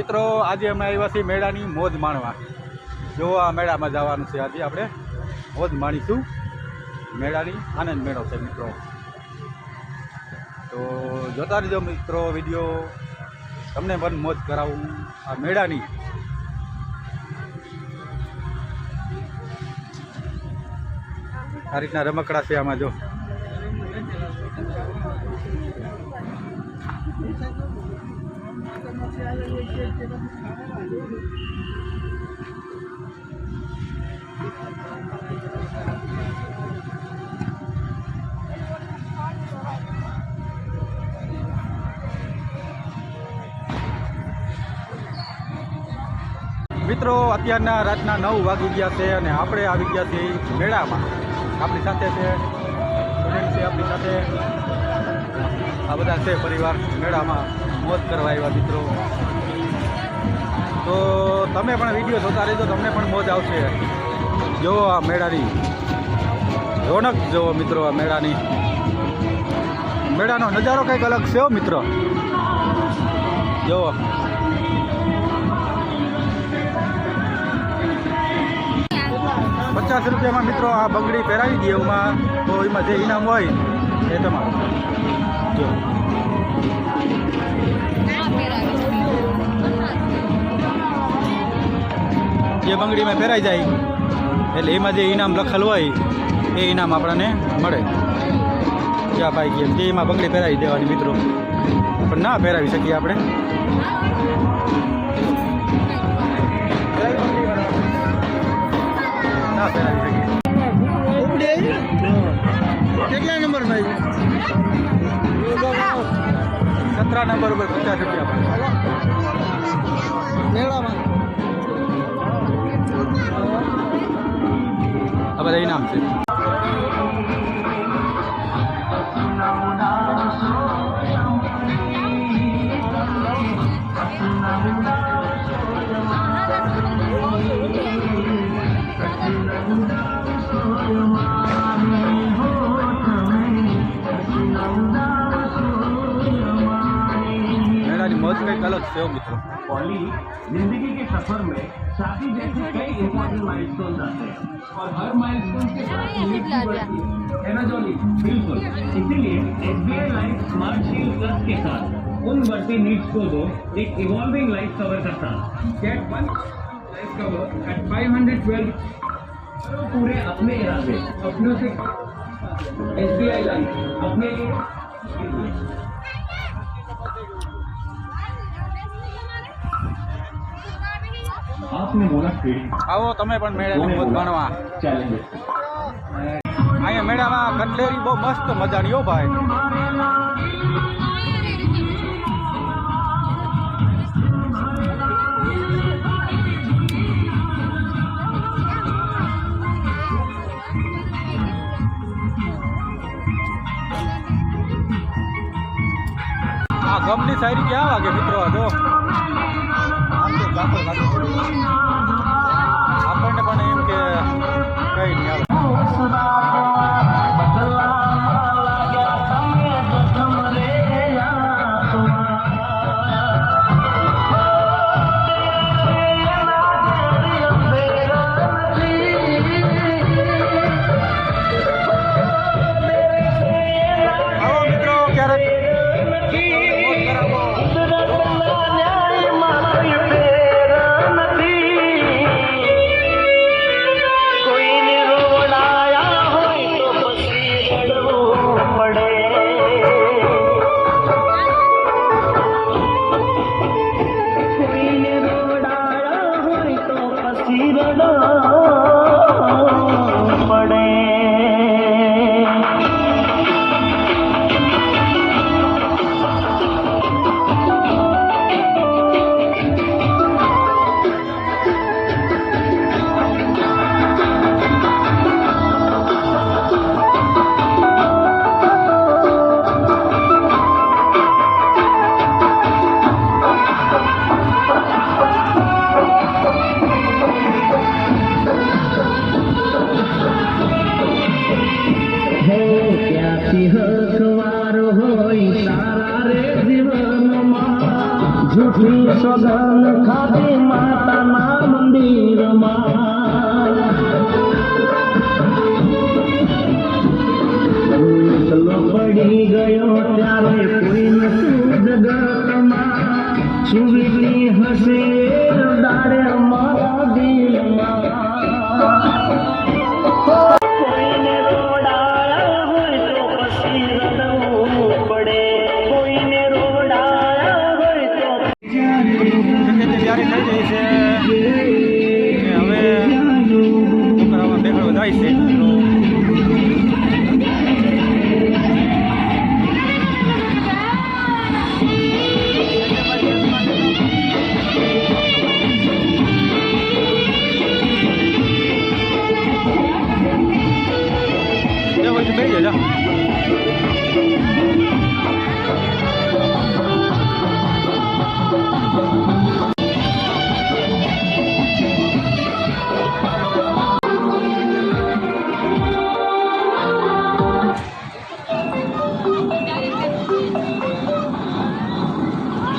મિત્રો આજે અમે આવ્યા છીએ મેળાની મોજ માણવા। જો આ મેળામાં જવાનું છે, આજે આપણે મોજ માણીશું। મેળાની આનંદ મેળો છે મિત્રો, તો જોતા રહેજો મિત્રો વિડીયો, તમને પણ મોજ કરાવું આ મેળાની। આ રીતના રમકડા છે આમાં જો। મિત્રો અત્યારના રાતના 9 વાગી ગયા છે અને આપણે આવી ગયા છીએ મેળામાં। આપણી સાથે છે સ્ટુડન્ટ છે, આપણી સાથે આ બધા છે પરિવાર મેળામાં મોજ કરવા આવ્યા મિત્રો। તો તમે પણ વિડીયો જોતા રહેજો, તમને પણ મોજ આવશે। જો આ મેળાની રોનક જુઓ મિત્રો, આ મેળાનો નજારો કંઈક અલગ છે મિત્રો। જુઓ ₹50 મિત્રો આ બંગડી પહેરાવી દઈએ એમાં, તો એમાં જે ઇનામ હોય એ તમારું જો। જે બંગડીમાં પહેરાઈ જાય એટલે એમાં જે ઇનામ લખેલ હોય એ ઇનામ આપણને મળે। જ્યાં ભાઈ કેમ જે એમાં બંગડી પહેરાવી દેવાની મિત્રો, પણ ના પહેરાવી શકીએ આપણે। ના પહેરાવી શકીએ। કેટલા નંબર ભાઈ? 17 નંબર ઉપર ₹50 મેળામાં આ બધા ઇનામ છે। मेरा मौज का अलग से मित्रों। जिंदगी के सफर में शादी जैसे कई इम्पोर्टेंट माइलस्टोन आते हैं और हर माइलस्टोन के साथ नीड भी बढ़ती है ना जोली? बिल्कुल, इसीलिए SBI life smart shield plus के साथ उन बढ़ती नीड्स को दो एक इवॉल्विंग लाइफ कवर का साथ। गेट 1 लाइफ कवर एट 512 पूरे अपने इरादे अपनों से। SBI लाइफ अपने लिए। आपने बोला कि आओ તમે પણ મેળાની મોજ માણવા। અહીંયા મેળામાં કટલેરી બહુ મસ્ત મજાની હો ભાઈ। આ ગમની શાયરી ક્યાં વાગે મિત્રો? જો આપણને પણ એમ કે કઈ નહીં આવે। આવો મિત્રો ક્યારેક મોજ કરાવો। ખાતે માતાના મંદિરમાં એકલો પડી ગયો ત્યારે કોઈ નતું જગતમાં સુવીતી હશે દાડે મારા દિલમાં કોઈને રોડાયા હોય તો પછી રડવું પડે કોઈને રોડાયા હોય તો જગ્યાએ તૈયારી થઈ ગઈ છે અને હવે છોકરામાં બેગડો જાય છે બેસી જા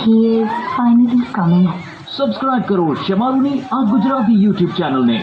He is finally coming. Subscribe કરો શમારુની આ ગુજરાતી યુટ્યુબ ચેનલને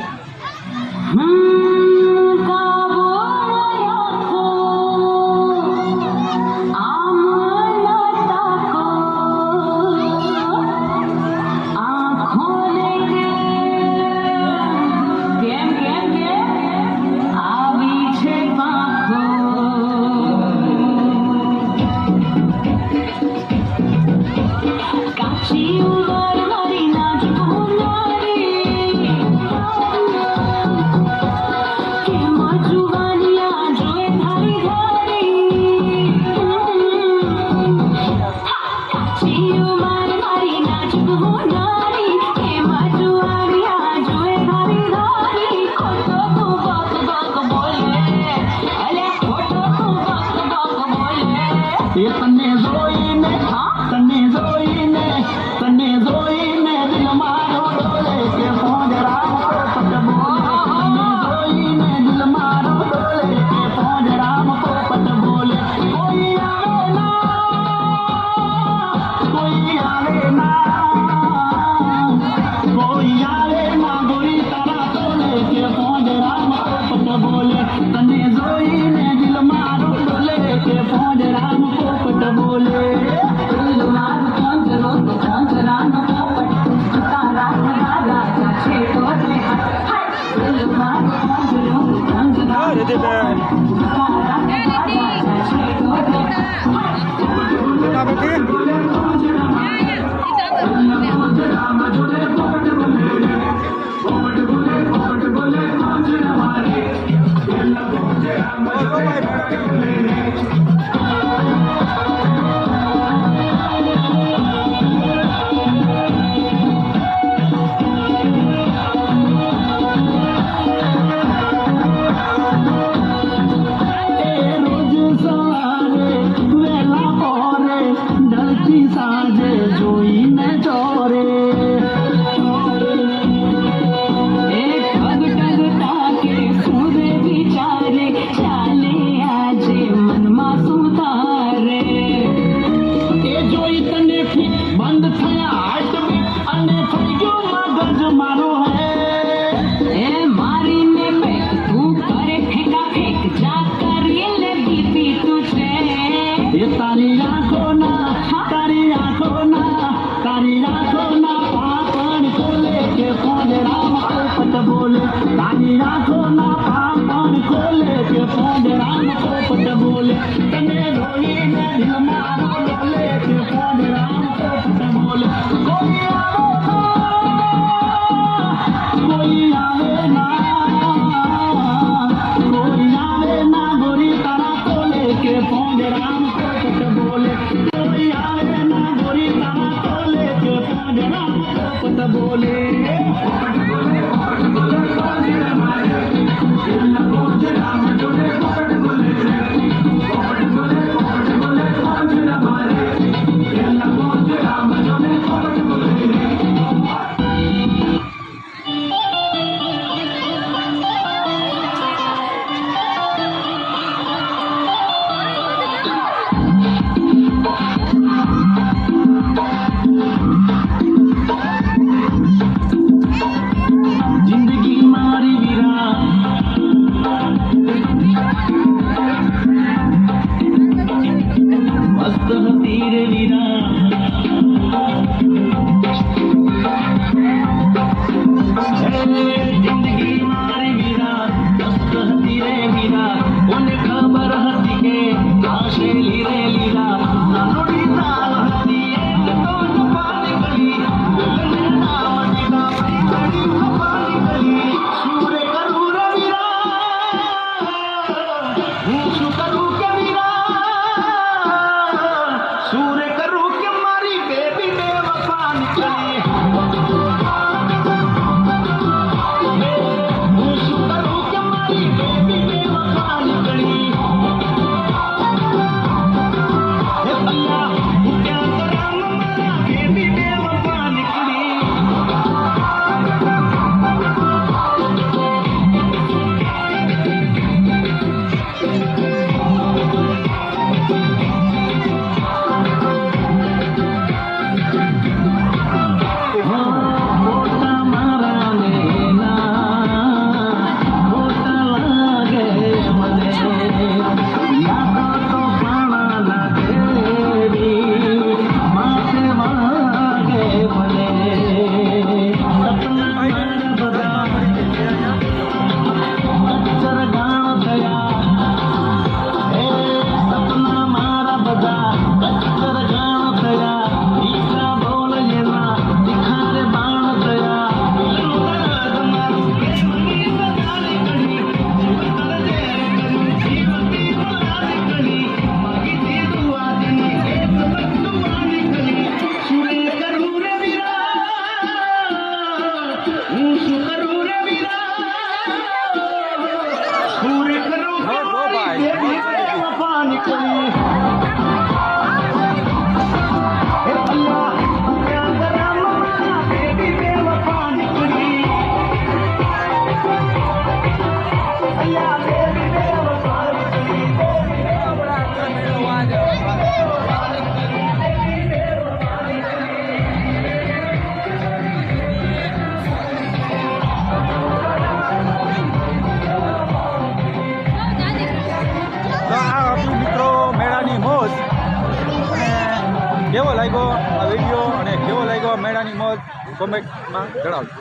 હું શું કરું રે વીરા પૂરે કરું ગો ભાઈ વફા નીકળી હે અલ્લાહ ક્યાં કરા મારા બેટી બે વફા નીકળી અલ્લાહ બેટી બે વફા નીકળી તો આ હતું મિત્રો મેળાની મોજ. અને કેવો લાગ્યો આ વિડીયો અને કેવો લાગ્યો મેળાની મોજ કોમેન્ટમાં જણાવજો.